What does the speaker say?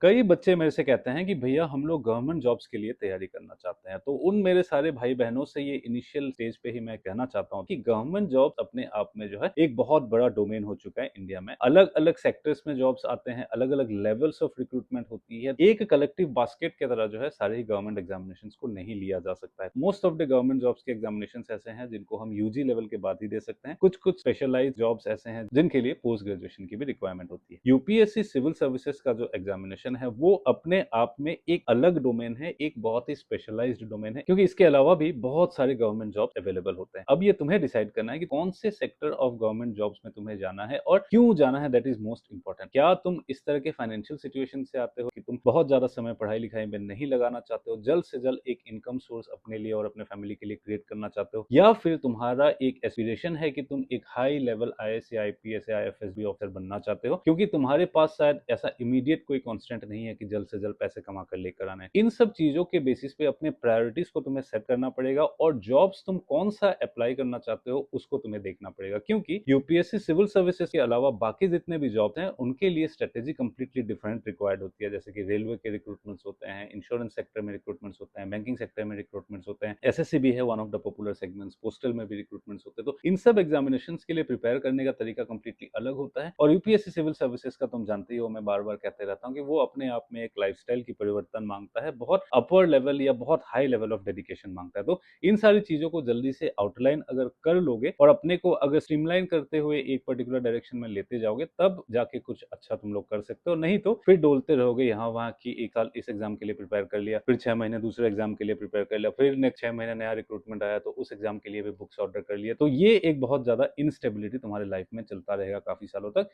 कई बच्चे मेरे से कहते हैं कि भैया हम लोग गवर्नमेंट जॉब्स के लिए तैयारी करना चाहते हैं। तो उन मेरे सारे भाई-बहनों से ये इनिशियल स्टेज पे ही मैं कहना चाहता हूँ कि गवर्नमेंट जॉब्स अपने आप में जो है एक बहुत बड़ा डोमेन हो चुका है इंडिया में। अलग-अलग सेक्टर्स में जॉब्स आते हैं, अलग-अलग लेवल्स ऑफ रिक्रूटमेंट होती है। एक कलेक्टिव बास्केट की तरह जो है सारे ही गवर्नमेंट एग्जामिनेशंस को नहीं लिया जा सकता है। Most of the government jobs के एग्जामिनेशंस ऐसे हैं जिनको हम यूजी लेवल के बाद ही दे सकते हैं। कुछ-कुछ स्पेशलाइज्ड जॉब्स ऐसे हैं जिनके लिए पोस्ट ग्रेजुएशन की भी रिक्वायरमेंट होती है। यूपीएससी सिविल सर्विसेज का जो एग्जामिनेशन है वो अपने आप में एक अलग डोमेन है, एक बहुत ही स्पेशलाइज्ड डोमेन है, क्योंकि इसके अलावा भी बहुत सारे गवर्नमेंट जॉब्स अवेलेबल होते हैं। अब ये तुम्हें डिसाइड करना है कि कौन से सेक्टर ऑफ गवर्नमेंट जॉब्स में तुम्हें जाना है और क्यों जाना है, दैट इज मोस्ट इंपॉर्टेंट। क्या तुम इस तरह के फाइनेंशियल सिचुएशन से आते हो कि तुम बहुत ज्यादा समय पढ़ाई लिखाई में नहीं लगाना चाहते हो, जल्द से जल्द एक इनकम सोर्स अपने लिए और अपने फैमिली के लिए क्रिएट करना चाहते हो, या फिर तुम्हारा एक एस्पिरेशन है कि तुम एक हाई लेवल आईएएस या आईपीएस या आईएफएसबी ऑफिसर बनना चाहते हो, क्योंकि तुम्हारे पास शायद ऐसा इमीडिएट कोई कांस्टेंट नहीं है कि जल्द से जल्द पैसे कमा कर लेकर आना है। इन सब चीजों के बेसिस पे अपने प्रायोरिटीज को तुम्हें सेट करना पड़ेगा और जॉब्स तुम कौन सा अप्लाई करना चाहते हो उसको तुम्हें देखना पड़ेगा, क्योंकि यूपीएससी सिविल सर्विसेज के अलावा बाकी जितने भी जॉब्स हैं उनके लिए स्ट्रेटेजी कंप्लीटली डिफरेंट रिक्वायर्ड होती है। जैसे कि रेलवे के रिक्रूटमेंट्स होते हैं, इंश्योरेंस सेक्टर में रिक्रूटमेंट्स होते हैं, बैंकिंग सेक्टर में रिक्रूटमेंट्स होते हैं, एसएससी भी है one of the popular segments, postal में भी रिक्रूटमेंट्स होते हैं। तो इन सब एग्जामिनेशंस के लिए प्रिपेयर करने का तरीका कंप्लीटली अलग होता है। और यूपीएससी सिविल सर्विसेज का तुम जानते ही हो, मैं बार बार कहते रहता हूँ कि वो अपने आप में एक लाइफस्टाइल की परिवर्तन मांगता है, बहुत अपर लेवल या बहुत हाई लेवल ऑफ डेडिकेशन मांगता है। तो इन सारी चीजों को जल्दी से आउटलाइन अगर कर लोगे और अपने को अगर स्ट्रीमलाइन करते हुए एक पर्टिकुलर डायरेक्शन में लेते जाओगे, तब जाके कुछ अच्छा तुम लोग कर सकते हो। नहीं तो फिर डोलते रहोगे यहाँ वहाँ की, एक साल इस एग्जाम के लिए प्रिपेयर कर लिया, फिर 6 महीने दूसरे एग्जाम के लिए प्रिपेयर कर लिया, फिर नेक्स्ट 6 महीने नया रिक्रूटमेंट आया तो उस एग्जाम के लिए भी बुक्स ऑर्डर कर लिया। तो ये एक बहुत ज्यादा इनस्टेबिलिटी तुम्हारे लाइफ में चलता रहेगा काफी सालों तक।